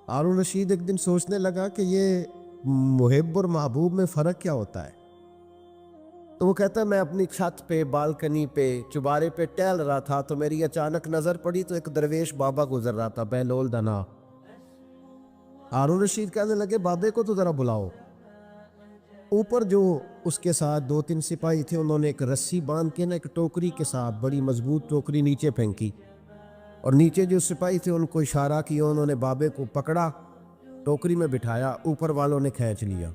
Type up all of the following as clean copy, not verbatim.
ہارون رشید ایک دن سوچنے لگا کہ یہ محب اور محبوب میں فرق کیا ہوتا ہے. تو وہ کہتا ہے میں اپنی چھت پہ بالکنی پہ چبارے پہ ٹہل رہا تھا تو میری اچانک نظر پڑی تو ایک درویش بابا گزر رہا تھا بہلول دنا. ہارون رشید کہنے لگے بابے کو تو ذرا بلاؤ. اوپر جو اس کے ساتھ 2-3 سپاہی تھے انہوں نے ایک رسی باندھ کے نا ایک ٹوکری کے ساتھ بڑی مضبوط ٹوکری نیچے پھینکی اور نیچے جو سپاہی تھے ان کو اشارہ کیا. انہوں نے بابے کو پکڑا ٹوکری میں بٹھایا اوپر والوں نے کھینچ لیا.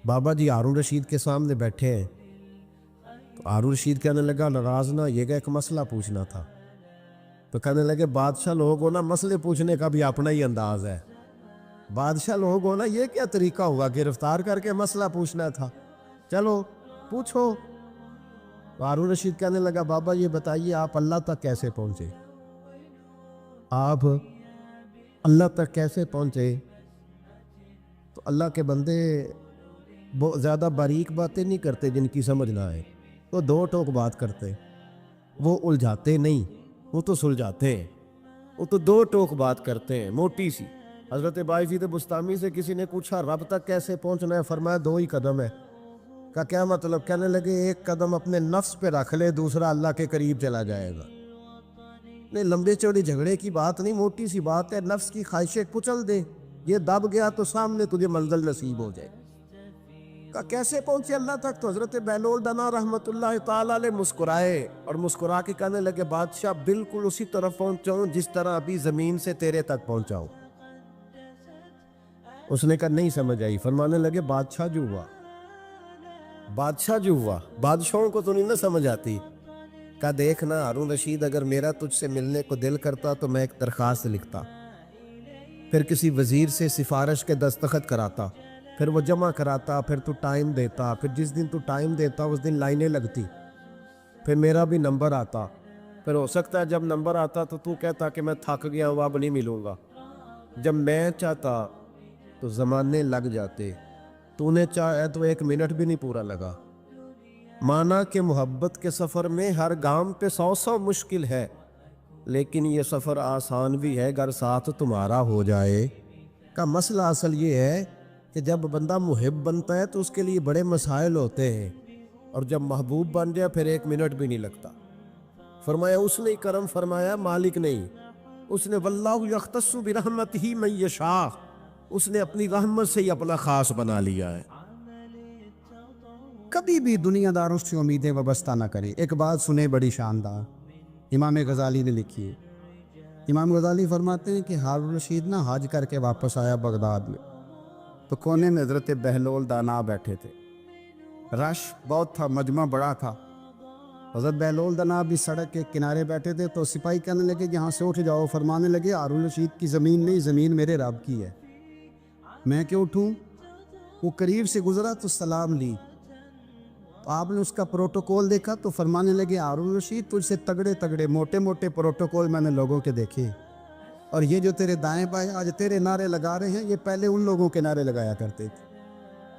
بابا جی ہارون رشید کے سامنے بیٹھے ہیں. تو ہارون رشید کہنے لگا ناراض نہ یہ ایک مسئلہ پوچھنا تھا. تو کہنے لگے بادشاہ لوگ ہو نا مسئلے پوچھنے کا بھی اپنا ہی انداز ہے. بادشاہ لوگ ہو نا یہ کیا طریقہ ہوا گرفتار کر کے مسئلہ پوچھنا تھا. چلو پوچھو. ہارون رشید کہنے لگا بابا یہ بتائیے آپ اللہ تک کیسے پہنچے؟ آپ اللہ تک کیسے پہنچے؟ تو اللہ کے بندے بہت زیادہ باریک باتیں نہیں کرتے جن کی سمجھ نہ آئے. تو 2 ٹوک بات کرتے. وہ الجھاتے نہیں وہ تو سلجھاتے ہیں. وہ تو 2 ٹوک بات کرتے ہیں موٹی سی. حضرت باعزید بستامی سے کسی نے پوچھا رب تک کیسے پہنچنا ہے؟ فرمایا 2 ہی قدم ہے. کا کیا مطلب؟ کہنے لگے ایک قدم اپنے نفس پہ رکھ لے دوسرا اللہ کے قریب چلا جائے گا. نہیں لمبے چوڑی جھگڑے کی بات نہیں موٹی سی بات ہے. نفس کی خواہشیں کچل دے یہ دب گیا تو سامنے تجھے منزل نصیب ہو جائے. کا کیسے پہنچے اللہ تک؟ تو حضرت بہلول دنا رحمت اللہ تعالیٰ علیہ مسکرائے اور مسکرا کے کہنے لگے بادشاہ بالکل اسی طرف پہنچاؤں جس طرح ابھی زمین سے تیرے تک پہنچاؤں. اس نے کہا نہیں سمجھ آئی. فرمانے لگے بادشاہ جو ہوا بادشاہوں کو تو نہیں نہ سمجھ آتی. کہا دیکھنا ہارون رشید اگر میرا تجھ سے ملنے کو دل کرتا تو میں ایک درخواست لکھتا پھر کسی وزیر سے سفارش کے دستخط کراتا پھر وہ جمع کراتا پھر تو ٹائم دیتا پھر جس دن تو ٹائم دیتا اس دن لائنیں لگتی پھر میرا بھی نمبر آتا پھر ہو سکتا ہے جب نمبر آتا تو کہتا کہ میں تھک گیا ہوں اب نہیں ملوں گا. جب میں چاہتا تو زمانے لگ جاتے. تو نے چاہے تو 1 منٹ بھی نہیں پورا لگا. مانا کہ محبت کے سفر میں ہر گام پہ 100 مشکل ہے لیکن یہ سفر آسان بھی ہے اگر ساتھ تمہارا ہو جائے. کا مسئلہ اصل یہ ہے کہ جب بندہ محب بنتا ہے تو اس کے لیے بڑے مسائل ہوتے ہیں اور جب محبوب بن جائے پھر 1 منٹ بھی نہیں لگتا. فرمایا اس نے کرم فرمایا مالک نہیں. اس نے واللہ یختص برحمتہ من یشاء اس نے اپنی رحمت سے ہی اپنا خاص بنا لیا ہے. کبھی بھی دنیا داروں سے امیدیں وابستہ نہ کرے. ایک بات سنے بڑی شاندار امام غزالی نے لکھی ہے. امام غزالی فرماتے ہیں کہ ہارون رشید نہ حج کر کے واپس آیا بغداد میں تو کونے میں حضرت بہلول دانا بیٹھے تھے. رش بہت تھا مجمع بڑا تھا. حضرت بہلول دانا بھی سڑک کے کنارے بیٹھے تھے تو سپاہی کہنے لگے یہاں سے اٹھ جاؤ. فرمانے لگے ہارون رشید کی زمین نہیں زمین میرے رب کی ہے میں کیوں اٹھوں؟ وہ قریب سے گزرا تو سلام لی. آپ نے اس کا پروٹوکول دیکھا تو فرمانے لگے ہارون رشید تجھ سے تگڑے موٹے پروٹوکول میں نے لوگوں کے دیکھے اور یہ جو تیرے دائیں بائیں آج تیرے نعرے لگا رہے ہیں یہ پہلے ان لوگوں کے نعرے لگایا کرتے تھے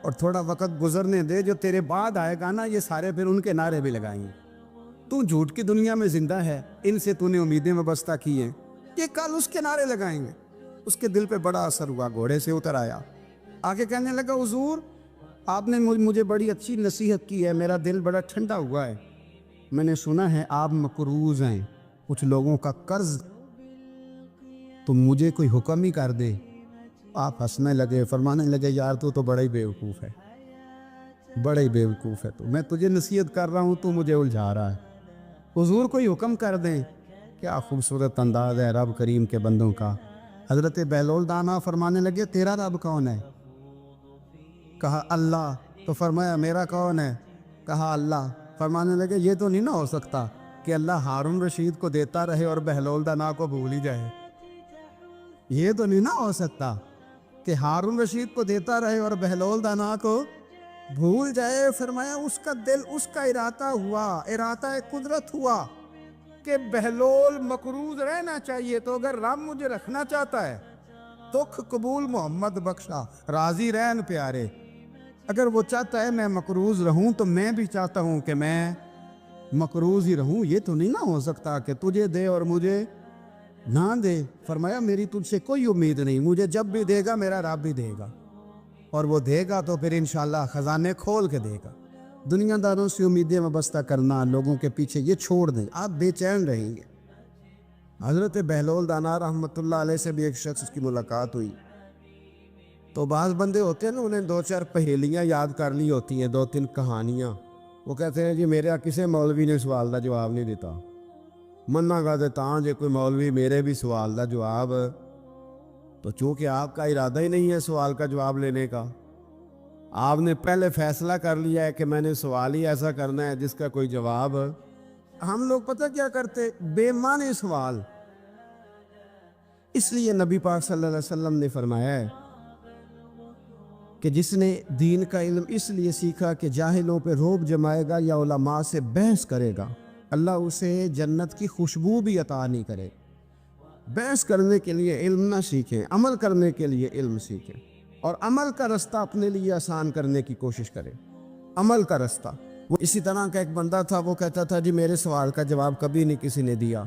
اور تھوڑا وقت گزرنے دے جو تیرے بعد آئے گا نا یہ سارے پھر ان کے نعرے بھی لگائیں گے. تو جھوٹ کی دنیا میں زندہ ہے ان سے تو نے امیدیں وابستہ کی ہیں یہ کل اس کے نعرے لگائیں گے. اس کے دل پہ بڑا اثر ہوا گھوڑے سے اتر آیا آگے کہنے لگا حضور آپ نے مجھے بڑی اچھی نصیحت کی ہے میرا دل بڑا ٹھنڈا ہوا ہے. میں نے سنا ہے آپ مقروض ہیں کچھ لوگوں کا قرض تو مجھے کوئی حکم ہی کر دے. آپ ہنسنے لگے فرمانے لگے یار تو بڑا ہی بیوقوف ہے تو میں تجھے نصیحت کر رہا ہوں تو مجھے الجھا رہا ہے. حضور کوئی حکم کر دیں. کیا خوبصورت انداز ہے رب کریم کے بندوں کا. حضرت بہلول دانا فرمانے لگے تیرا رب کون ہے؟ کہا اللہ. تو فرمایا میرا کون ہے؟ کہا اللہ. فرمانے لگے یہ تو نہیں نہ ہو سکتا کہ اللہ ہارون رشید کو دیتا رہے اور بہلول دانا کو بھول ہی جائے. یہ تو نہیں نہ ہو سکتا کہ ہارون رشید کو دیتا رہے اور بہلول دانا کو بھول جائے. فرمایا اس کا دل اس کا ارادہ قدرت ہوا کہ بہلول مقروض رہنا چاہیے تو اگر رب مجھے رکھنا چاہتا ہے دکھ قبول محمد بخشا راضی رہن پیارے. اگر وہ چاہتا ہے میں مقروض رہوں تو میں بھی چاہتا ہوں کہ میں مقروض ہی رہوں. یہ تو نہیں نہ ہو سکتا کہ تجھے دے اور مجھے نہ دے. فرمایا میری تجھ سے کوئی امید نہیں, مجھے جب بھی دے گا میرا رب بھی دے گا, اور وہ دے گا تو پھر انشاءاللہ خزانے کھول کے دے گا. دنیا داروں سے امیدیں وابستہ کرنا, لوگوں کے پیچھے, یہ چھوڑ دیں, آپ بے چین رہیں گے. حضرت بہلول دانا رحمۃ اللہ علیہ سے بھی ایک شخص کی ملاقات ہوئی. تو بعض بندے ہوتے ہیں نا, انہیں 2-4 پہیلیاں یاد کر لی ہوتی ہیں, 2-3 کہانیاں. وہ کہتے ہیں جی میرے کسی مولوی نے سوال کا جواب نہیں دیتا, منا گا دیتا جی کوئی مولوی میرے بھی سوال کا جواب. تو چونکہ آپ کا ارادہ ہی نہیں ہے سوال کا جواب لینے کا, آپ نے پہلے فیصلہ کر لیا ہے کہ میں نے سوال ہی ایسا کرنا ہے جس کا کوئی جواب. ہم لوگ پتہ کیا کرتے, بے معنی سوال. اس لیے نبی پاک صلی اللہ علیہ وسلم نے فرمایا ہے کہ جس نے دین کا علم اس لیے سیکھا کہ جاہلوں پہ رعب جمائے گا یا علماء سے بحث کرے گا, اللہ اسے جنت کی خوشبو بھی عطا نہیں کرے. بحث کرنے کے لیے علم نہ سیکھیں, عمل کرنے کے لیے علم سیکھیں, اور عمل کا رستہ اپنے لیے آسان کرنے کی کوشش کریں. عمل کا رستہ. وہ اسی طرح کا ایک بندہ تھا, وہ کہتا تھا جی میرے سوال کا جواب کبھی نہیں کسی نے دیا.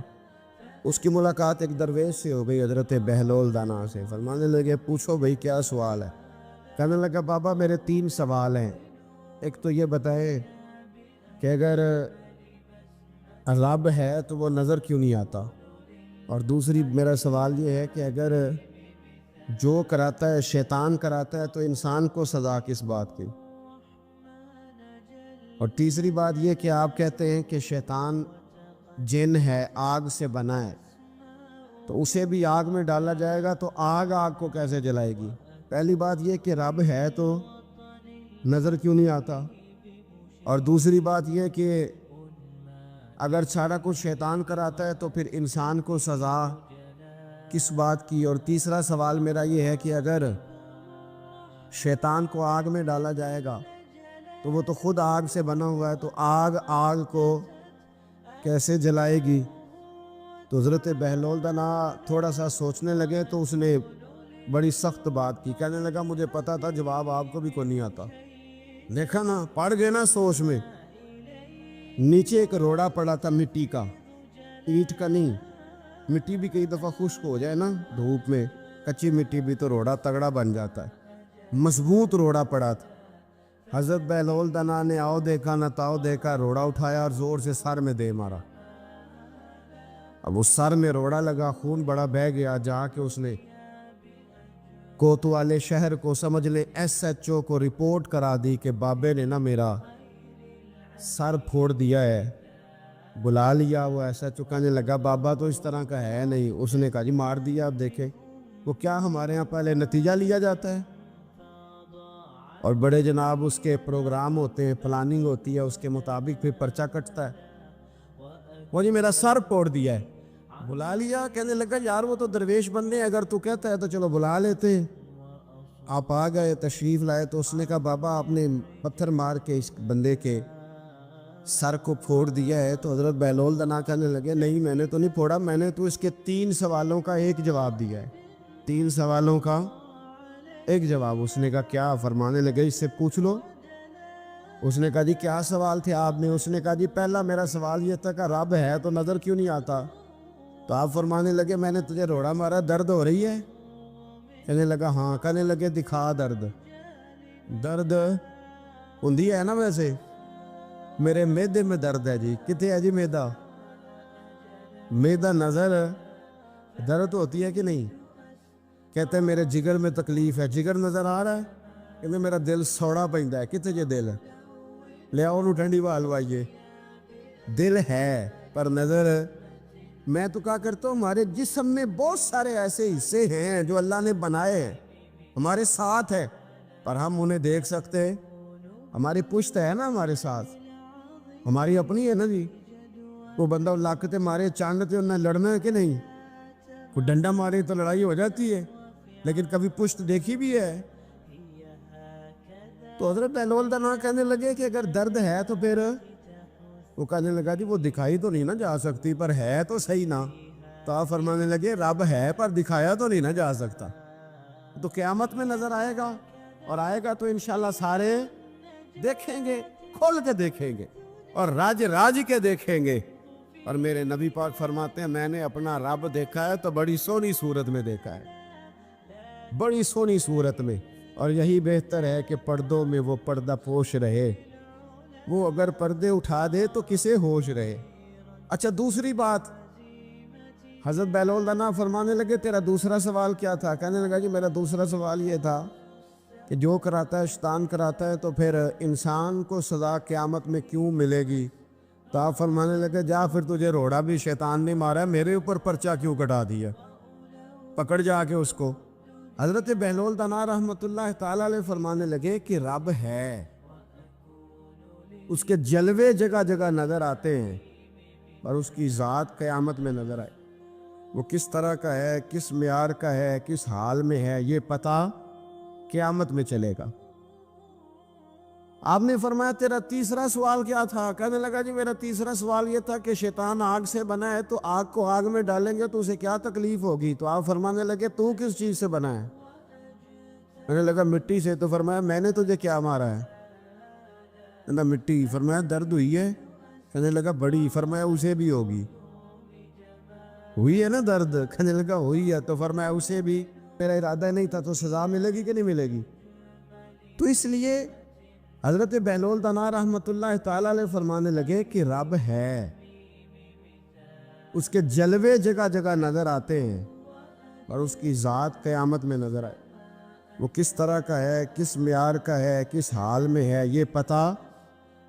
اس کی ملاقات ایک درویش سے ہو گئی, حضرت بہلول دانا سے. فرمانے لگے پوچھو بھئی کیا سوال ہے؟ کہنے لگا بابا میرے 3 سوال ہیں. ایک تو یہ بتائے کہ اگر رب ہے تو وہ نظر کیوں نہیں آتا, اور دوسری میرا سوال یہ ہے کہ اگر جو کراتا ہے شیطان کراتا ہے تو انسان کو سزا کس بات کی, اور تیسری بات یہ کہ آپ کہتے ہیں کہ شیطان جن ہے, آگ سے بنا ہے, تو اسے بھی آگ میں ڈالا جائے گا تو آگ کو کیسے جلائے گی؟ پہلی بات یہ کہ رب ہے تو نظر کیوں نہیں آتا, اور دوسری بات یہ کہ اگر سارا کچھ شیطان کراتا ہے تو پھر انسان کو سزا کس بات کی؟ اور تیسرا سوال میرا یہ ہے کہ اگر شیطان کو آگ میں ڈالا جائے گا تو وہ تو خود آگ سے بنا ہوا ہے, تو آگ کو کیسے جلائے گی؟ تو حضرت بہلول دانا تھوڑا سا سوچنے لگے تو اس نے بڑی سخت بات کی. کہنے لگا مجھے پتا تھا جواب آپ کو بھی کوئی نہیں آتا. دیکھا نا, پڑ گئے نا سوچ میں. نیچے ایک روڑا پڑا تھا مٹی کا, اینٹ کا نہیں. مٹی بھی کئی دفعہ خشک ہو جائے نا دھوپ میں, کچی مٹی بھی تو روڑا تگڑا بن جاتا ہے. مضبوط روڑا پڑا تھا. حضرت بہلول دانا نے آؤ دیکھا نہ تاؤ دیکھا, روڑا اٹھایا اور زور سے سر میں دے مارا. اب اس سر میں روڑا لگا, خون بڑا بہہ گیا. جا کے اس نے کوتوالے شہر کو, سمجھ لے SHO کو رپورٹ کرا دی کہ بابے نے نا میرا سر پھوڑ دیا ہے. بلا لیا. وہ SHO کہنے لگا بابا تو اس طرح کا ہے نہیں. اس نے کہا جی مار دیا. اب دیکھیں وہ کیا ہمارے ہاں پہلے نتیجہ لیا جاتا ہے, اور بڑے جناب اس کے پروگرام ہوتے ہیں, پلاننگ ہوتی ہے, اس کے مطابق پھر پرچہ کٹتا ہے. وہ جی میرا سر پھوڑ دیا ہے. بلا لیا. کہنے لگا یار وہ تو درویش بندے ہیں, اگر تو کہتا ہے تو چلو بلا لیتے. آپ آ گئے, تشریف لائے. تو اس نے کہا بابا آپ نے پتھر مار کے اس بندے کے سر کو پھوڑ دیا ہے. تو حضرت بہلول دانا کہنے لگے نہیں میں نے تو نہیں پھوڑا, میں نے تو اس کے 3 سوالوں کا ایک جواب دیا ہے. 3 سوالوں کا ایک جواب. اس نے کہا کیا؟ فرمانے لگے اس سے پوچھ لو. اس نے کہا جی کیا سوال تھے آپ نے؟ اس نے کہا جی پہلا میرا سوال یہ تھا کہ رب ہے تو نظر کیوں نہیں آتا؟ تو آپ فرمانے لگے میں نے تجھے روڑا مارا, درد ہو رہی ہے؟ کہنے لگا ہاں. کہنے لگے دکھا درد. درد ہوندی ہے نا ویسے, میرے میدے میں درد ہے جی. کتے ہے جی میدا؟ میدا نظر درد ہوتی ہے کہ نہیں؟ کہتے ہیں میرے جگر میں تکلیف ہے. جگر نظر آ رہا ہے؟ کہتے میرا دل سوڑا پیندا ہے. کتے جے دل لے آؤ انہوں ٹھنڈی بال وائیے. دل ہے پر نظر. میں تو کہا کرتا ہوں ہمارے جسم میں بہت سارے ایسے حصے ہیں جو اللہ نے بنائے ہیں, ہمارے ساتھ ہے, پر ہم انہیں دیکھ سکتے ہیں. ہماری پشت ہے نا ہمارے ساتھ, ہماری اپنی ہے نا جی. وہ بندہ لاکتے مارے چاندتے انہیں لڑنا ہے کہ نہیں؟ کوئی ڈنڈا مارے تو لڑائی ہو جاتی ہے, لیکن کبھی پشت دیکھی بھی ہے. تو حضرت بہلول دانا کہنے لگے کہ اگر درد ہے تو پھر, وہ کہنے لگا جی وہ دکھائی تو نہیں نہ جا سکتی پر ہے تو صحیح نا. تو آپ فرمانے لگے رب ہے پر دکھایا تو نہیں نہ جا سکتا. تو قیامت میں نظر آئے گا, اور آئے گا تو انشاءاللہ سارے دیکھیں گے, کھول کے دیکھیں گے, اور راج کے دیکھیں گے, اور میرے نبی پاک فرماتے ہیں میں نے اپنا رب دیکھا ہے تو بڑی سونی صورت میں دیکھا ہے، بڑی سونی صورت میں، اور یہی بہتر ہے کہ پردوں میں وہ پردہ پوش رہے، وہ اگر پردے اٹھا دے تو کسے ہوش رہے۔ اچھا دوسری بات، حضرت بہلول دانا فرمانے لگے تیرا دوسرا سوال کیا تھا؟ کہنے لگا جی میرا دوسرا سوال یہ تھا کہ جو کراتا ہے شیطان کراتا ہے تو پھر انسان کو سزا قیامت میں کیوں ملے گی؟ تو آپ فرمانے لگے جا پھر تجھے روڑا بھی شیطان نے مارا ہے، میرے اوپر پرچہ کیوں کٹا دیا، پکڑ جا کے اس کو۔ حضرت بہلول دانا رحمۃ اللہ تعالی علیہ فرمانے لگے کہ رب ہے، اس کے جلوے جگہ جگہ نظر آتے ہیں، اور اس کی ذات قیامت میں نظر آئے، وہ کس طرح کا ہے، کس معیار کا ہے، کس حال میں ہے، یہ پتہ قیامت میں چلے گا۔ آپ نے فرمایا تیرا تیسرا سوال کیا تھا؟ کہنے لگا جی میرا تیسرا سوال یہ تھا کہ شیطان آگ سے بنا ہے تو آگ کو آگ میں ڈالیں گے تو اسے کیا تکلیف ہوگی؟ تو آپ فرمانے لگے تو کس چیز سے بنا ہے؟ کہنے لگا مٹی سے۔ تو فرمایا میں نے تجھے کیا مارا ہے؟ کہنا مٹی۔ فرمایا درد ہوئی ہے؟ کہنے لگا بڑی۔ فرمایا اسے بھی ہوگی، ہوئی ہے نا درد؟ کہنے لگا ہوئی ہے۔ تو فرمایا اسے بھی، میرا ارادہ نہیں تھا، تو سزا ملے گی کہ نہیں ملے گی؟ تو اس لیے حضرت بہلول دانا رحمۃ اللہ تعالی علیہ فرمانے لگے کہ رب ہے، اس کے جلوے جگہ جگہ نظر آتے ہیں، اور اس کی ذات قیامت میں نظر آئے، وہ کس طرح کا ہے، کس معیار کا ہے، کس حال میں ہے، یہ پتہ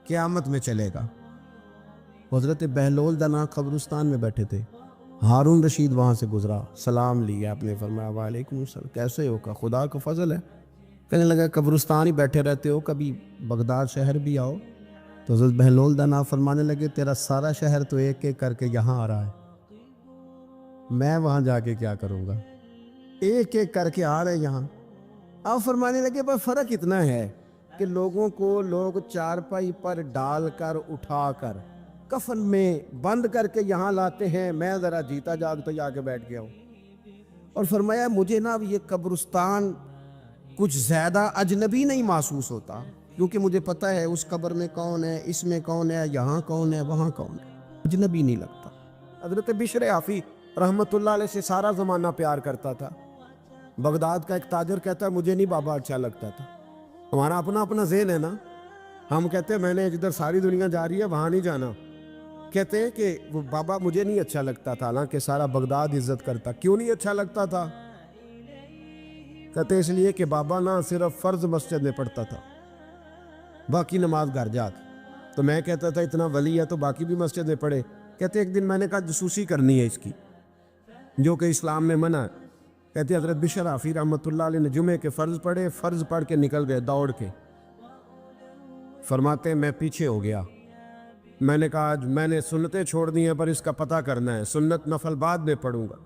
قیامت میں چلے گا۔ حضرت بہلول دانا قبرستان میں بیٹھے تھے، ہارون رشید وہاں سے گزرا، سلام لیا، آپ نے فرمایا وعلیکم السلام، کیسے ہو؟ کا خدا کا فضل ہے۔ کہنے لگا قبرستان ہی بیٹھے رہتے ہو، کبھی بغداد شہر بھی آؤ۔ تو حضرت بہلول دانا فرمانے لگے تیرا سارا شہر تو ایک ایک کر کے یہاں آ رہا ہے، میں وہاں جا کے کیا کروں گا؟ ایک ایک کر کے آ رہے یہاں۔ آپ فرمانے لگے پر فرق اتنا ہے کہ لوگوں کو لوگ چارپائی پر ڈال کر اٹھا کر کفن میں بند کر کے یہاں لاتے ہیں، میں ذرا جیتا جاگتا جا کے بیٹھ گیا ہوں۔ اور فرمایا مجھے نا یہ قبرستان کچھ زیادہ اجنبی نہیں محسوس ہوتا، کیونکہ مجھے پتہ ہے اس قبر میں کون ہے، اس میں کون ہے، یہاں کون ہے، وہاں کون ہے، اجنبی نہیں لگتا۔ حضرت بشر حافی رحمۃ اللہ علیہ سے سارا زمانہ پیار کرتا تھا۔ بغداد کا ایک تاجر کہتا ہے مجھے نہیں بابا اچھا لگتا تھا۔ ہمارا اپنا اپنا ذہن ہے نا، ہم کہتے ہیں میں نے جدھر ساری دنیا جا رہی ہے وہاں نہیں جانا، کہتے ہیں کہ وہ بابا مجھے نہیں اچھا لگتا تھا، حالانکہ سارا بغداد عزت کرتا۔ کیوں نہیں اچھا لگتا تھا؟ کہتے اس لیے کہ بابا نہ صرف فرض مسجد میں پڑھتا تھا، باقی نماز گھر جا کے۔ تو میں کہتا تھا اتنا ولی ہے تو باقی بھی مسجد میں پڑھے۔ کہتے ایک دن میں نے کہا جاسوسی کرنی ہے اس کی، جو کہ اسلام میں منع ہے۔ کہتے حضرت بشر حافی رحمۃ اللہ علیہ نے جمعے کے فرض پڑھے، فرض پڑھ کے نکل گئے دوڑ کے۔ فرماتے ہیں میں پیچھے ہو گیا، میں نے کہا آج میں نے سنتیں چھوڑ دی ہیں پر اس کا پتہ کرنا ہے، سنت نفل بعد میں پڑھوں گا۔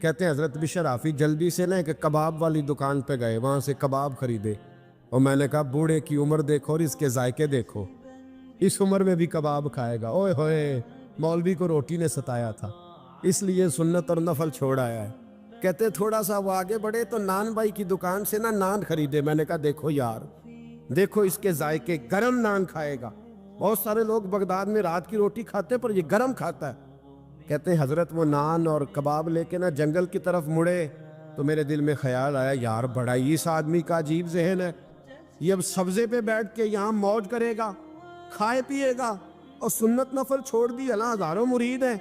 کہتے ہیں حضرت بشر حافی جلدی سے نا کہ کباب والی دکان پہ گئے، وہاں سے کباب خریدے، اور میں نے کہا بوڑھے کی عمر دیکھو اور اس کے ذائقے دیکھو، اس عمر میں بھی کباب کھائے گا، اوئے ہوئے مولوی کو روٹی نے ستایا تھا، اس لیے سنت اور نفل چھوڑ آیا ہے۔ کہتے تھوڑا سا وہ آگے بڑھے تو نان بھائی کی دکان سے نا نان خریدے، میں نے کہا دیکھو یار، دیکھو اس کے ذائقے، گرم نان کھائے گا، بہت سارے لوگ بغداد میں رات کی روٹی کھاتے پر یہ گرم کھاتا ہے۔ کہتے ہیں حضرت وہ نان اور کباب لے کے نا جنگل کی طرف مڑے تو میرے دل میں خیال آیا یار بڑا ہی اس آدمی کا عجیب ذہن ہے، یہ اب سبزے پہ بیٹھ کے یہاں موج کرے گا، کھائے پیے گا، اور سنت نفل چھوڑ دی، اللہ ہزاروں مرید ہیں۔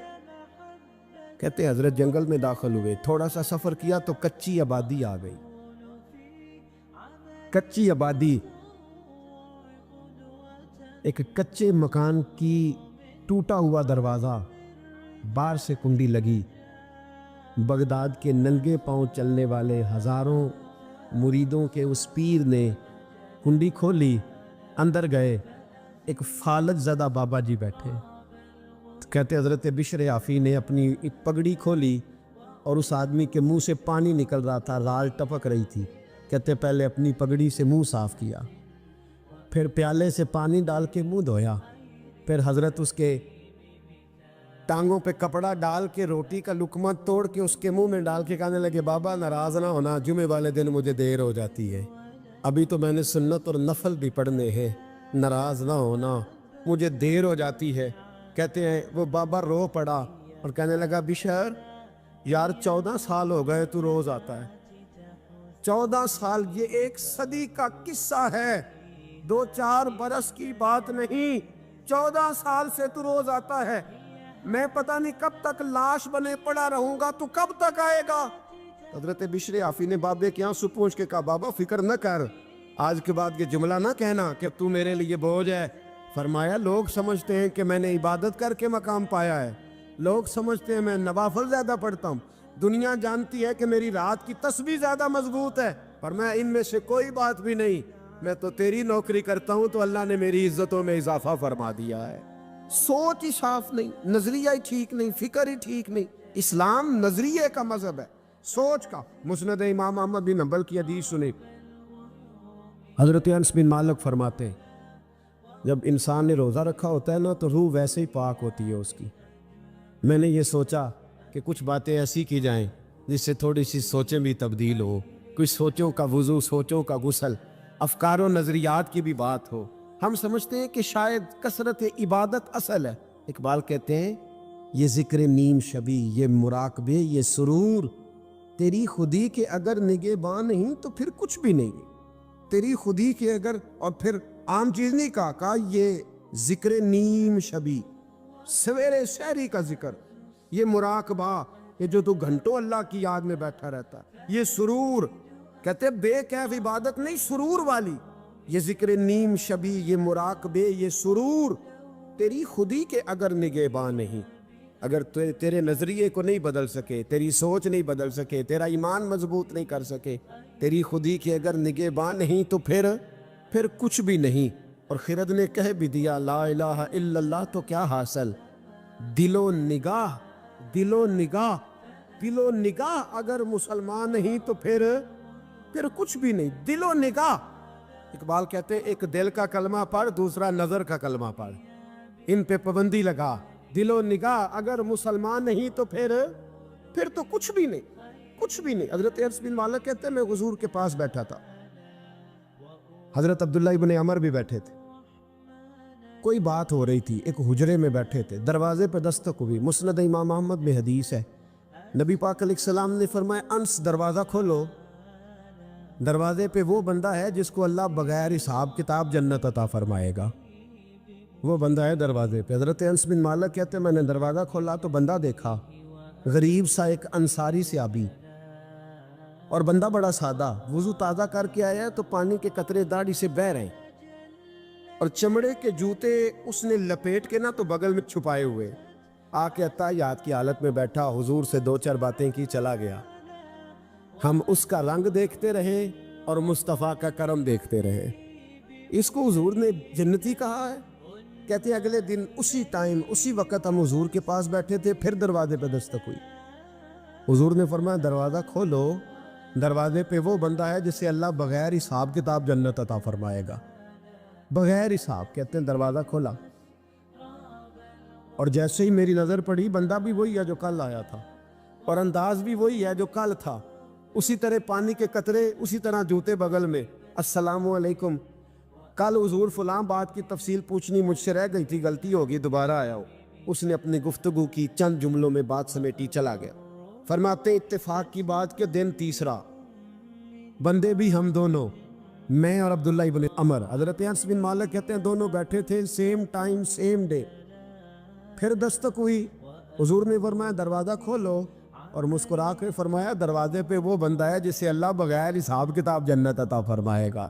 کہتے ہیں حضرت جنگل میں داخل ہوئے، تھوڑا سا سفر کیا تو کچی آبادی آ گئی، کچی آبادی، ایک کچے مکان کی ٹوٹا ہوا دروازہ، باہر سے کنڈی لگی، بغداد کے ننگے پاؤں چلنے والے ہزاروں مریدوں کے اس پیر نے کنڈی کھولی، اندر گئے، ایک فالج زدہ بابا جی بیٹھے۔ کہتے حضرت بشر حافی نے اپنی پگڑی کھولی اور اس آدمی کے منہ سے پانی نکل رہا تھا، رال ٹپک رہی تھی۔ کہتے پہلے اپنی پگڑی سے منہ صاف کیا، پھر پیالے سے پانی ڈال کے منہ دھویا، پھر حضرت اس کے ٹانگوں پہ کپڑا ڈال کے روٹی کا لقمہ توڑ کے اس کے منہ میں ڈال کے کہنے لگے بابا ناراض نہ ہونا، جمعے والے دن مجھے دیر ہو جاتی ہے، ابھی تو میں نے سنت اور نفل بھی پڑھنے ہیں، ناراض نہ ہونا، مجھے دیر ہو جاتی ہے۔ کہتے ہیں وہ بابا رو پڑا اور کہنے لگا بشر یار 14 سال ہو گئے تو روز آتا ہے. 14 سال یہ ایک صدی کا قصہ ہے, 2-4 برس کی بات نہیں. 14 سال سے تو روز آتا ہے. میں پتہ نہیں کب تک لاش بنے پڑا رہوں گا, تو کب تک آئے گا؟ حضرت بشر آفی نے بابے کے آنسو پوچھ کے کہا بابا فکر نہ کر, آج کے بعد یہ جملہ نہ کہنا کہ تو میرے لیے بوجھ ہے. فرمایا لوگ سمجھتے ہیں کہ میں نے عبادت کر کے مقام پایا ہے, لوگ سمجھتے ہیں میں نوافل زیادہ پڑھتا ہوں, دنیا جانتی ہے کہ میری رات کی تسبیح زیادہ مضبوط ہے, پر میں ان میں سے کوئی بات بھی نہیں. میں تو تیری نوکری کرتا ہوں تو اللہ نے میری عزتوں میں اضافہ فرما دیا ہے. سوچ ہی صاف نہیں, نظریہ ہی ٹھیک نہیں, فکر ہی ٹھیک نہیں. اسلام نظریے کا مذہب ہے, سوچ کا. مسند امام احمد بن حنبل کی حدیث سنی, حضرت انس بن مالک فرماتے ہیں جب انسان نے روزہ رکھا ہوتا ہے نا تو روح ویسے ہی پاک ہوتی ہے اس کی. میں نے یہ سوچا کہ کچھ باتیں ایسی کی جائیں جس سے تھوڑی سی سوچیں بھی تبدیل ہو, کچھ سوچوں کا وضو, سوچوں کا غسل, افکار و نظریات کی بھی بات ہو. ہم سمجھتے ہیں کہ شاید کثرت عبادت اصل ہے. اقبال کہتے ہیں یہ ذکر نیم شبی, یہ مراقبے, یہ سرور, تیری خودی کے اگر نگہباں نہیں تو پھر کچھ بھی نہیں. تیری خودی کے اگر, اور پھر عام چیز نہیں کہا یہ ذکر نیم شبی, سویرے شہری کا ذکر, یہ مراقبہ, یہ جو تو گھنٹوں اللہ کی یاد میں بیٹھا رہتا ہے, یہ سرور. کہتے بے کیف عبادت نہیں, سرور والی. یہ ذکر نیم شبی, یہ مراقبے, یہ سرور, تیری خودی کے اگر نگہباں نہیں, اگر تیرے نظریے کو نہیں بدل سکے, تیری سوچ نہیں بدل سکے, تیرا ایمان مضبوط نہیں کر سکے, تیری خودی کے اگر نگہباں نہیں تو پھر کچھ بھی نہیں. اور خرد نے کہہ بھی دیا لا الہ الا اللہ تو کیا حاصل, دل و نگاہ, دل و نگاہ, دل و نگاہ اگر مسلمان نہیں تو پھر کچھ بھی نہیں. دل و نگاہ. اقبال کہتے ہیں ایک دل کا کلمہ پڑھ, دوسرا نظر کا کلمہ پڑھ, ان پہ پابندی لگا. دل و نگاہ اگر مسلمان نہیں تو پھر تو کچھ بھی نہیں, کچھ بھی نہیں. حضرت انس بن مالک کہتے ہیں میں حضور کے پاس بیٹھا تھا, حضرت عبداللہ ابن عمر بھی بیٹھے تھے, کوئی بات ہو رہی تھی, ایک حجرے میں بیٹھے تھے, دروازے پہ دستک ہوئی. مسند امام احمد میں حدیث ہے, نبی پاک علیہ السلام نے فرمایا انس دروازہ کھولو, دروازے پہ وہ بندہ ہے جس کو اللہ بغیر حساب کتاب جنت عطا فرمائے گا, وہ بندہ ہے دروازے پہ. حضرت انس بن مالک کہتے ہیں میں نے دروازہ کھولا تو بندہ دیکھا, غریب سا ایک انصاری صحابی, اور بندہ بڑا سادہ, وضو تازہ کر کے آیا ہے تو پانی کے قطرے داڑھی سے بہہ رہے ہیں, اور چمڑے کے جوتے اس نے لپیٹ کے نا تو بغل میں چھپائے ہوئے, آ کے اتحیات کی حالت میں بیٹھا, حضور سے 2-4 باتیں کی, چلا گیا. ہم اس کا رنگ دیکھتے رہے اور مصطفیٰ کا کرم دیکھتے رہے. اس کو حضور نے جنتی کہا ہے. کہتے ہیں اگلے دن اسی ٹائم اسی وقت ہم حضور کے پاس بیٹھے تھے, پھر دروازے پہ دستک ہوئی. حضور نے فرمایا دروازہ کھولو, دروازے پہ وہ بندہ ہے جسے اللہ بغیر حساب کتاب جنت عطا فرمائے گا, بغیر حساب. کہتے ہیں دروازہ کھولا, اور جیسے ہی میری نظر پڑی بندہ بھی وہی ہے جو کل آیا تھا, اور انداز بھی وہی ہے جو کل تھا, اسی طرح پانی کے قطرے, اسی طرح جوتے بغل میں, السلام علیکم. کل حضور فلاں بات کی تفصیل پوچھنی مجھ سے رہ گئی تھی, غلطی ہوگی, دوبارہ آیا ہو. اس نے اپنی گفتگو کی, چند جملوں میں بات سمیٹی, چلا گیا. فرماتے اتفاق کی بات کہ دن تیسرا, بندے بھی ہم دونوں, میں اور عبداللہ ابن عمر. حضرت انس بن مالک کہتے ہیں دونوں بیٹھے تھے, سیم ٹائم سیم ڈے. پھر دستک ہوئی, حضور نے فرمایا دروازہ کھولو, اور مسکرا کے فرمایا دروازے پہ وہ بندہ ہے جسے اللہ بغیر حساب کتاب جنت عطا فرمائے گا.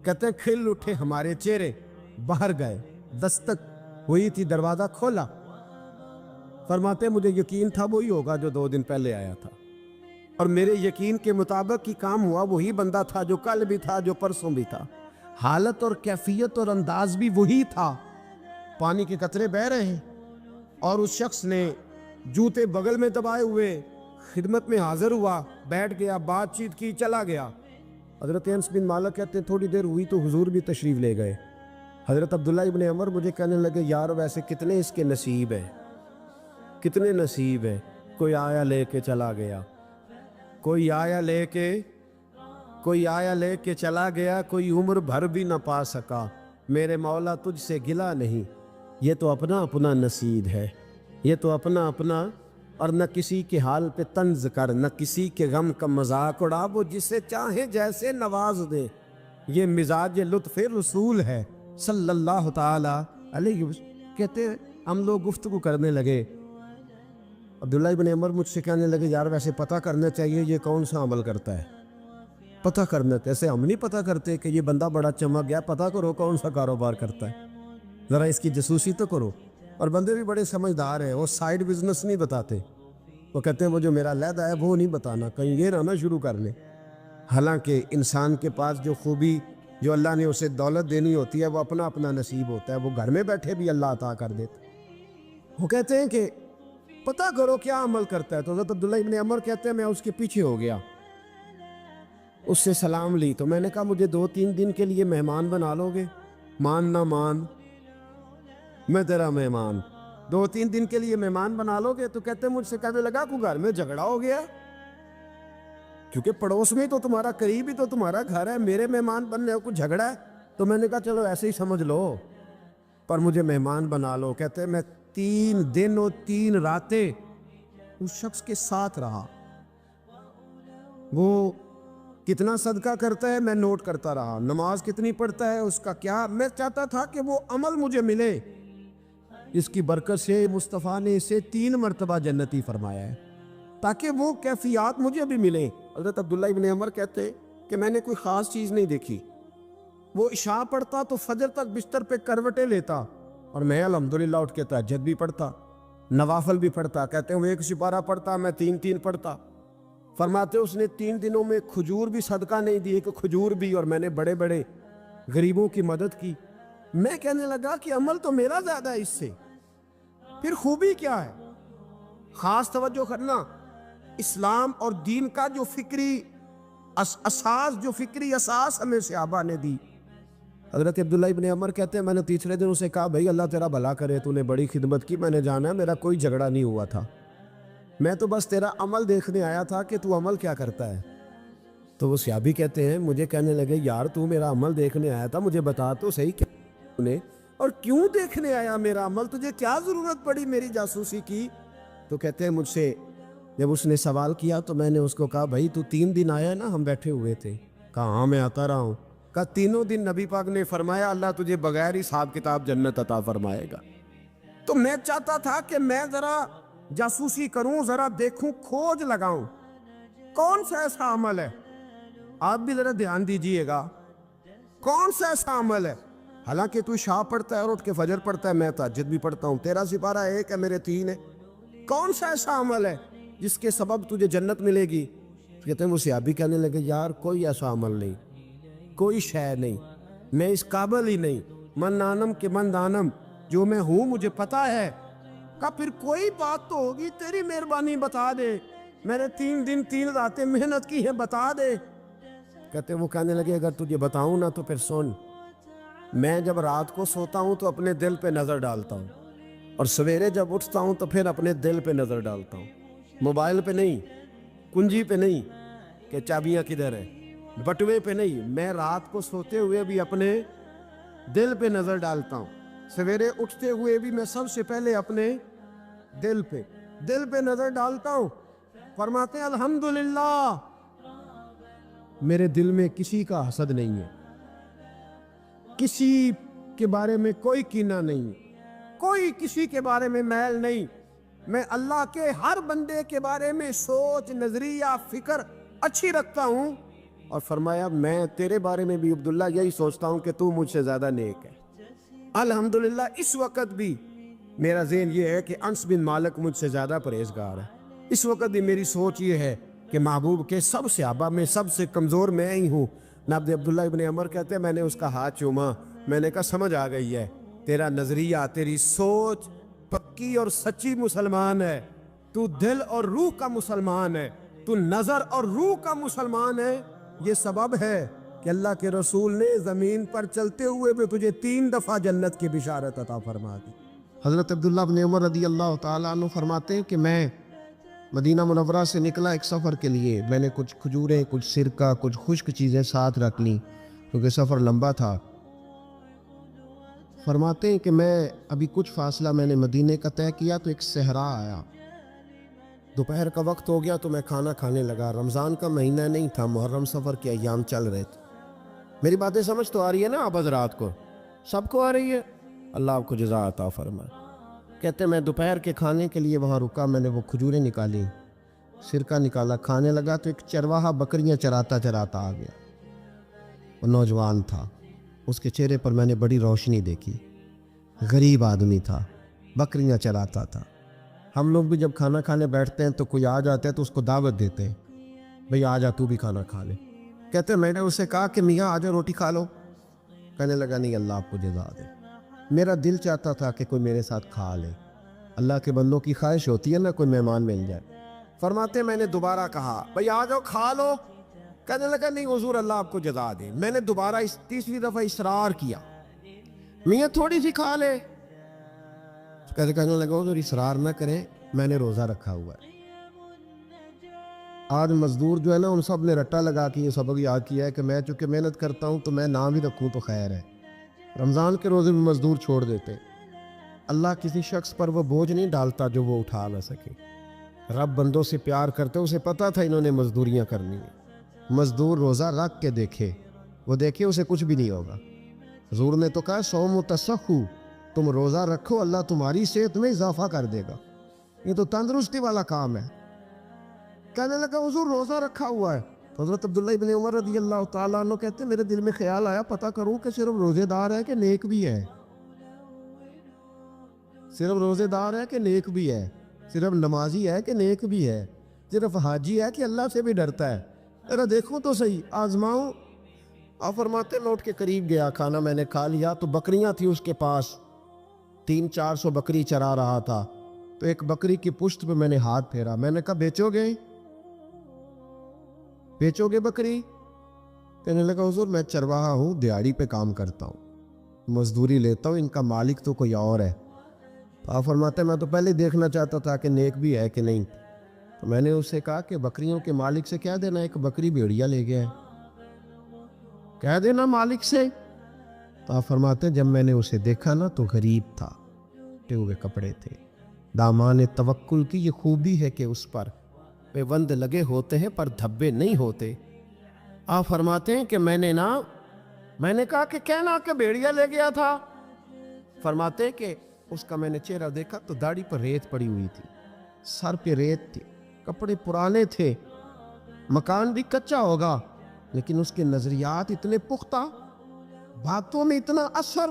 کہتے ہیں کھل اٹھے ہمارے چہرے, باہر گئے, دستک ہوئی تھی, دروازہ کھولا. فرماتے مجھے یقین تھا وہی ہوگا جو 2 دن پہلے آیا تھا, اور میرے یقین کے مطابق ہی کام ہوا, وہی بندہ تھا جو کل بھی تھا, جو پرسوں بھی تھا, حالت اور کیفیت اور انداز بھی وہی تھا. پانی کے قطرے بہہ رہے ہیں, اور اس شخص نے جوتے بغل میں دبائے ہوئے خدمت میں حاضر ہوا, بیٹھ گیا, بات چیت کی, چلا گیا. حضرت انس بن مالک کہتے ہیں تھوڑی دیر ہوئی تو حضور بھی تشریف لے گئے. حضرت عبداللہ ابن عمر مجھے کہنے لگے یار ویسے کتنے اس کے نصیب ہیں, کتنے نصیب ہیں. کوئی آیا لے کے چلا گیا, کوئی آیا لے کے چلا گیا, کوئی عمر بھر بھی نہ پا سکا. میرے مولا تجھ سے گلہ نہیں, یہ تو اپنا اپنا نصیب ہے، یہ تو اپنا اپنا، اور نہ کسی کے حال پہ طنز کر، نہ کسی کے غم کا مذاق اڑا، وہ جسے چاہے جیسے نواز دے، یہ مزاج لطف رسول ہے صلی اللہ تعالی علیہ وسلم۔ کہتے ہیں ہم لوگ گفتگو کرنے لگے، عبداللہ ابن عمر مجھ سے کہنے لگے یار ویسے پتہ کرنا چاہیے یہ کون سا عمل کرتا ہے، پتہ کرنا، ایسے ہم نہیں پتہ کرتے کہ یہ بندہ بڑا چمک گیا، پتہ کرو کون سا کاروبار کرتا ہے، ذرا اس کی جاسوسی تو کرو۔ اور بندے بھی بڑے سمجھدار ہیں، وہ سائیڈ بزنس نہیں بتاتے، وہ کہتے ہیں وہ جو میرا علیحدہ ہے وہ نہیں بتانا، کہیں یہ نہ شروع کر لیں۔ حالانکہ انسان کے پاس جو خوبی، جو اللہ نے اسے دولت دینی ہوتی ہے، وہ اپنا اپنا نصیب ہوتا ہے، وہ گھر میں بیٹھے بھی اللہ عطا کر دیتا۔ وہ کہتے ہیں کہ پتہ کرو کیا عمل کرتا ہے، تو حضرت عبداللہ ابن عمر کہتے ہیں میں اس کے پیچھے ہو گیا، اس سے سلام لی، تو میں نے کہا مجھے 2-3 دن کے لیے مہمان بنا لو گے؟ مان نہ مان، میں تیرا مہمان، 2-3 دن کے لیے مہمان بنا لو گے؟ تو کہتے ہیں مجھ سے کہنے لگا کو گھر میں جھگڑا ہو گیا، کیونکہ پڑوس میں تو تمہارا، قریب ہی تو تمہارا گھر ہے، میرے مہمان بننے کو جھگڑا ہے؟ تو میں نے کہا چلو ایسے ہی سمجھ لو، پر مجھے مہمان بنا لو۔ کہتے ہیں میں 3 دن اور 3 راتیں اس شخص کے ساتھ رہا، وہ کتنا صدقہ کرتا ہے میں نوٹ کرتا رہا، نماز کتنی پڑھتا ہے، اس کا کیا، میں چاہتا تھا کہ وہ عمل مجھے ملے، اس کی برکت سے مصطفیٰ نے اسے 3 مرتبہ جنتی فرمایا ہے تاکہ وہ کیفیات مجھے بھی ملیں۔ حضرت عبداللہ ابن عمر کہتے کہ میں نے کوئی خاص چیز نہیں دیکھی، وہ عشاء پڑھتا تو فجر تک بستر پہ کروٹیں لیتا، اور میں الحمدللہ اٹھ کے تہجد بھی پڑھتا، نوافل بھی پڑھتا۔ کہتے ہیں وہ 1 سپارہ پڑھتا، میں 3 پڑھتا۔ فرماتے اس نے 3 دنوں میں کھجور بھی صدقہ نہیں دی، کہ کھجور بھی، اور میں نے بڑے بڑے غریبوں کی مدد کی۔ میں کہنے لگا کہ عمل تو میرا زیادہ ہے اس سے، پھر خوبی کیا ہے؟ خاص توجہ کرنا، اسلام اور دین کا جو فکری اساس، جو فکری اساس ہمیں صحابہ نے دی۔ حضرت عبداللہ ابن عمر کہتے ہیں میں نے تیسرے دن اسے کہا بھائی اللہ تیرا بھلا کرے، تو نے بڑی خدمت کی، میں نے جانا ہے میرا کوئی جھگڑا نہیں ہوا تھا، میں تو بس تیرا عمل دیکھنے آیا تھا کہ تو عمل کیا کرتا ہے۔ تو وہ صحابی کہتے ہیں مجھے کہنے لگے یار تو میرا عمل دیکھنے آیا تھا، مجھے بتا تو صحیح کہ نے، اور کیوں دیکھنے آیا میرا عمل، تجھے کیا ضرورت پڑی میری جاسوسی کی؟ تو کہتے ہیں مجھ سے جب اس نے سوال کیا تو میں نے اس کو کہا بھائی تو 3 دن آیا نا، ہم بیٹھے ہوئے تھے؟ کہا ہاں میں آتا رہا ہوں۔ کہا 3 دن نبی پاک نے فرمایا اللہ تجھے بغیر حساب کتاب جنت عطا فرمائے گا۔ تو میں چاہتا تھا کہ میں ذرا جاسوسی کروں، ذرا دیکھوں، کھوج لگاؤں کون سا ایسا عمل ہے، آپ بھی ذرا دھیان دیجئے گا، کون سا ایسا عمل ہے؟ حالانکہ تو عشاء پڑھتا ہے اور اٹھ کے فجر پڑھتا ہے، میں تہجد بھی پڑھتا ہوں، تیرا سپارہ 1 ہے میرے 3 ہے، کون سا ایسا عمل ہے جس کے سبب تجھے جنت ملے گی؟ کہتے ہیں وہ صحابی کہنے لگے یار کوئی ایسا عمل نہیں، کوئی شے نہیں، میں اس قابل ہی نہیں، من نانم کے من دانم، جو میں ہوں مجھے پتا ہے۔ کہا پھر کوئی بات تو ہوگی، تیری مہربانی بتا دے، میں نے 3 دن 3 راتیں محنت کی ہے، بتا دے۔ کہتے ہیں وہ کہنے لگے اگر تجھے بتاؤں نا تو پھر سن، میں جب رات کو سوتا ہوں تو اپنے دل پہ نظر ڈالتا ہوں، اور سویرے جب اٹھتا ہوں تو پھر اپنے دل پہ نظر ڈالتا ہوں، موبائل پہ نہیں، کنجی پہ نہیں کہ چابیاں کدھر ہیں، بٹوے پہ نہیں، میں رات کو سوتے ہوئے بھی اپنے دل پہ نظر ڈالتا ہوں، سویرے اٹھتے ہوئے بھی میں سب سے پہلے اپنے دل پہ نظر ڈالتا ہوں۔ فرماتے ہیں الحمدللہ میرے دل میں کسی کا حسد نہیں ہے، کسی کے بارے میں کوئی کینہ نہیں، کوئی کسی کے بارے میں میل نہیں، میں اللہ کے ہر بندے کے بارے میں سوچ، نظریہ، فکر اچھی رکھتا ہوں۔ اور فرمایا میں تیرے بارے میں بھی عبداللہ یہی سوچتا ہوں کہ تو مجھ سے زیادہ نیک ہے۔ الحمدللہ اس وقت بھی میرا ذہن یہ ہے کہ انس بن مالک مجھ سے زیادہ پرہیزگار ہے، اس وقت بھی میری سوچ یہ ہے کہ محبوب کے سب صحابہ میں سب سے کمزور میں ہی ہوں۔ عبداللہ ابن عمر کہتے ہیں میں نے اس کا ہاتھ چوما، میں نے کہا سمجھ آ گئی ہے، تیرا نظریہ، تیری سوچ پکی اور سچی مسلمان ہے، تو دل اور روح کا مسلمان ہے، تو نظر اور روح کا مسلمان ہے۔ یہ سبب ہے کہ اللہ کے رسول نے زمین پر چلتے ہوئے بھی تجھے 3 دفعہ جنت کی بشارت عطا فرما دی۔ حضرت عبداللہ بن عمر رضی اللہ تعالیٰ عنہ فرماتے ہیں کہ میں مدینہ منورہ سے نکلا ایک سفر کے لیے، میں نے کچھ کھجوریں، کچھ سرکہ، کچھ خشک چیزیں ساتھ رکھ لیں کیونکہ سفر لمبا تھا۔ فرماتے ہیں کہ میں ابھی کچھ فاصلہ میں نے مدینے کا طے کیا تو ایک صحرا آیا، دوپہر کا وقت ہو گیا تو میں کھانا کھانے لگا۔ رمضان کا مہینہ نہیں تھا، محرم سفر کے ایام چل رہے تھے۔ میری باتیں سمجھ تو آ رہی ہے نا آپ حضرات کو؟ سب کو آ رہی ہے؟ اللہ آپ کو جزا عطا فرمائے۔ کہتے ہیں میں دوپہر کے کھانے کے لیے وہاں رکا، میں نے وہ کھجوریں نکالی، سرکہ نکالا، کھانے لگا تو ایک چرواہا بکریاں چراتا چراتا آ گیا۔ وہ نوجوان تھا، اس کے چہرے پر میں نے بڑی روشنی دیکھی، غریب آدمی تھا، بکریاں چراتا تھا۔ ہم لوگ بھی جب کھانا کھانے بیٹھتے ہیں تو کوئی آ جاتا ہے تو اس کو دعوت دیتے ہیں، بھئی آ جا تو بھی کھانا کھا لے۔ کہتے ہیں میں نے اسے کہا کہ میاں آ جا روٹی کھا لو۔ کہنے لگا نہیں، اللہ آپ کو جزا دے، میرا دل چاہتا تھا کہ کوئی میرے ساتھ کھا لے۔ اللہ کے بندوں کی خواہش ہوتی ہے نا کوئی مہمان مل جائے۔ فرماتے میں نے دوبارہ کہا بھئی آ جاؤ کھا لو۔ کہنے لگا نہیں حضور اللہ آپ کو جزا دے۔ میں نے دوبارہ تیسری دفعہ اصرار کیا، میاں تھوڑی سی کھا لے۔ کہنے لگا حضور اصرار نہ کریں، میں نے روزہ رکھا ہوا ہے۔ آج مزدور جو ہے نا ان سب نے رٹا لگا کے یہ سبق یاد کیا ہے کہ میں چونکہ محنت کرتا ہوں تو میں نہ بھی رکھوں تو خیر ہے۔ رمضان کے روزے میں مزدور چھوڑ دیتے۔ اللہ کسی شخص پر وہ بوجھ نہیں ڈالتا جو وہ اٹھا نہ سکے۔ رب بندوں سے پیار کرتے، اسے پتا تھا انہوں نے مزدوریاں کرنی ہیں۔ مزدور روزہ رکھ کے دیکھے، وہ دیکھے اسے کچھ بھی نہیں ہوگا۔ حضور نے تو کہا صوم تصحو، تم روزہ رکھو اللہ تمہاری صحت میں اضافہ کر دے گا، یہ تو تندرستی والا کام ہے۔ کہنے لگا حضور روزہ رکھا ہوا ہے۔ حضرت عبداللہ ابن عمر رضی اللہ تعالیٰ عنہ کہتے ہیں میرے دل میں خیال آیا پتہ کروں کہ صرف روزے دار ہے کہ نیک بھی ہے، صرف روزے دار ہے کہ نیک بھی ہے، صرف نمازی ہے کہ نیک بھی ہے، صرف حاجی ہے کہ اللہ سے بھی ڈرتا ہے، ذرا دیکھوں تو صحیح، آزماؤں۔ آپ فرماتے میں اٹھ کے قریب گیا، کھانا میں نے کھا لیا تو بکریاں تھی اس کے پاس، 300-400 بکری چرا رہا تھا۔ تو ایک بکری کی پشت پہ میں نے ہاتھ پھیرا، میں نے کہا بیچو گے؟ بیچو گے بکری؟ کہنے لگا حضور میں چرواہا ہوں، دیہڑی پہ کام کرتا ہوں، مزدوری لیتا ہوں، ان کا مالک تو کوئی اور ہے۔ آپ فرماتے میں تو پہلے دیکھنا چاہتا تھا کہ نیک بھی ہے کہ نہیں۔ تو میں نے اسے کہا کہ بکریوں کے مالک سے کہہ دینا ایک بکری بھیڑیا لے گیا ہے، کہہ دینا مالک سے۔ تو آپ فرماتے جب میں نے اسے دیکھا نا تو غریب تھا، ٹے ہوئے کپڑے تھے۔ دامان توکل کی یہ خوبی ہے کہ اس پر پیوند لگے ہوتے ہیں پر دھبے نہیں ہوتے۔ آپ فرماتے ہیں کہ میں نے کہا کہ کہنا کہ بھیڑیا لے گیا تھا۔ فرماتے ہیں کہ اس کا میں نے چہرہ دیکھا تو داڑھی پر ریت پڑی ہوئی تھی، سر پہ ریت تھی، کپڑے پرانے تھے، مکان بھی کچا ہوگا لیکن اس کے نظریات اتنے پختہ، باتوں میں اتنا اثر۔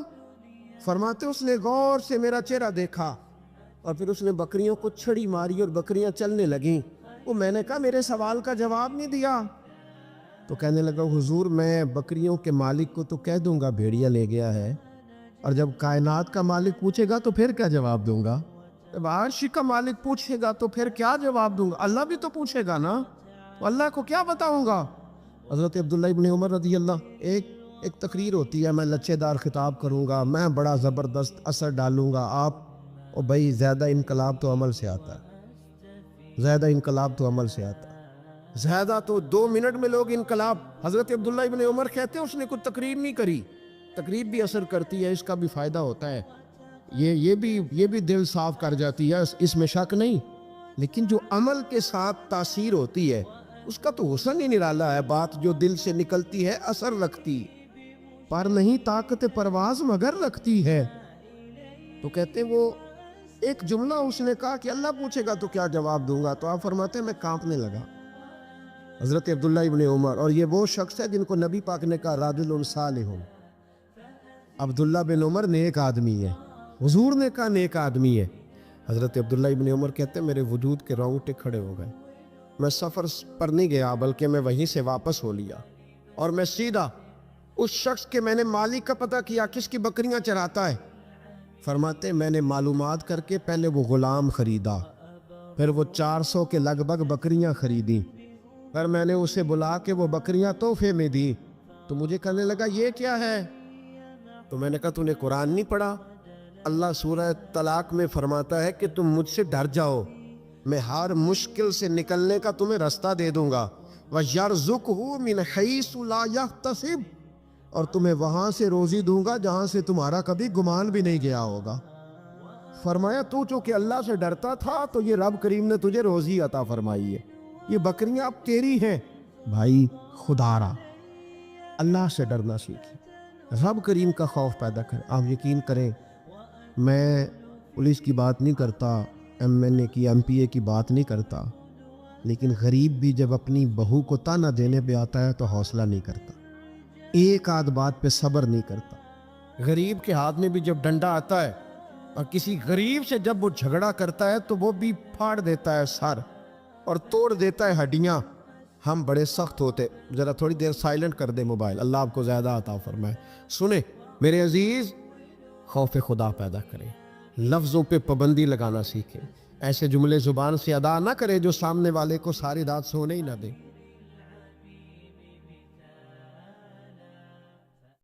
فرماتے اس نے غور سے میرا چہرہ دیکھا اور پھر اس نے بکریوں کو چھڑی ماری اور بکریاں چلنے لگیں۔ وہ میں نے کہا میرے سوال کا جواب نہیں دیا۔ تو کہنے لگا حضور میں بکریوں کے مالک کو تو کہہ دوں گا بھیڑیا لے گیا ہے، اور جب کائنات کا مالک پوچھے گا تو پھر کیا جواب دوں گا؟ جب عرش کا مالک پوچھے گا تو پھر کیا جواب دوں گا؟ اللہ بھی تو پوچھے گا نا، تو اللہ کو کیا بتاؤں گا؟ حضرت عبداللہ ابن عمر رضی اللہ، ایک تقریر ہوتی ہے، میں لچے دار خطاب کروں گا، میں بڑا زبردست اثر ڈالوں گا، آپ او بھائی زیادہ انقلاب تو عمل سے آتا ہے، زیادہ انقلاب تو عمل سے آتا ہے، زیادہ تو 2 منٹ میں لوگ انقلاب۔ حضرت عبداللہ ابن عمر کہتے ہیں اس نے کوئی تقریر نہیں کری، تقریر بھی اثر کرتی ہے، اس کا بھی فائدہ ہوتا ہے، یہ بھی دل صاف کر جاتی ہے، اس میں شک نہیں، لیکن جو عمل کے ساتھ تاثیر ہوتی ہے اس کا تو حسن ہی نرالا ہے۔ بات جو دل سے نکلتی ہے اثر رکھتی، پر نہیں طاقت پرواز مگر رکھتی ہے۔ تو کہتے ہیں وہ ایک جملہ اس نے کہا کہ اللہ پوچھے گا تو کیا جواب دوں گا؟ تو آپ فرماتے ہیں میں کانپنے لگا۔ حضرت عبداللہ ابن عمر، اور یہ وہ شخص ہے جن کو نبی پاک نے کہا رجل صالح، عبداللہ بن عمر نیک آدمی ہے، حضور نے کہا نیک آدمی ہے۔ حضرت عبداللہ ابن عمر کہتے ہیں میرے وجود کے رونگٹے کھڑے ہو گئے، میں سفر پر نہیں گیا بلکہ میں وہیں سے واپس ہو لیا اور میں سیدھا اس شخص کے میں نے مالک کا پتہ کیا کس کی بکریاں چراتا ہے۔ فرماتے میں نے معلومات کر کے پہلے وہ غلام خریدا، پھر وہ 400 کے لگ بھگ بکریاں خریدیں، پھر میں نے اسے بلا کے وہ بکریاں تحفے میں دی۔ تو مجھے کہنے لگا یہ کیا ہے؟ تو میں نے کہا تو نے قرآن نہیں پڑھا؟ اللہ سورہ طلاق میں فرماتا ہے کہ تم مجھ سے ڈر جاؤ، میں ہر مشکل سے نکلنے کا تمہیں راستہ دے دوں گا، وَيَرْزُقْهُ مِنْ حَيْثُ لَا يَحْتَسِبُ، اور تمہیں وہاں سے روزی دوں گا جہاں سے تمہارا کبھی گمان بھی نہیں گیا ہوگا۔ فرمایا تو چونکہ اللہ سے ڈرتا تھا تو یہ رب کریم نے تجھے روزی عطا فرمائی ہے، یہ بکریاں اب تیری ہیں۔ بھائی خدا را اللہ سے ڈرنا سیکھیں، رب کریم کا خوف پیدا کریں۔ آپ یقین کریں، میں پولیس کی بات نہیں کرتا، ایم این اے کی ایم پی اے کی بات نہیں کرتا، لیکن غریب بھی جب اپنی بہو کو تانا دینے پہ آتا ہے تو حوصلہ نہیں کرتا، ایک آدھ بات پہ صبر نہیں کرتا۔ غریب کے ہاتھ میں بھی جب ڈنڈا آتا ہے اور کسی غریب سے جب وہ جھگڑا کرتا ہے تو وہ بھی پھاڑ دیتا ہے سر اور توڑ دیتا ہے ہڈیاں۔ ہم بڑے سخت ہوتے، ذرا تھوڑی دیر سائلنٹ کر دے موبائل، اللہ آپ کو زیادہ عطا فرمائے۔ سنیں میرے عزیز، خوف خدا پیدا کریں، لفظوں پہ پابندی لگانا سیکھیں، ایسے جملے زبان سے ادا نہ کرے جو سامنے والے کو ساری رات سونے ہی نہ دے۔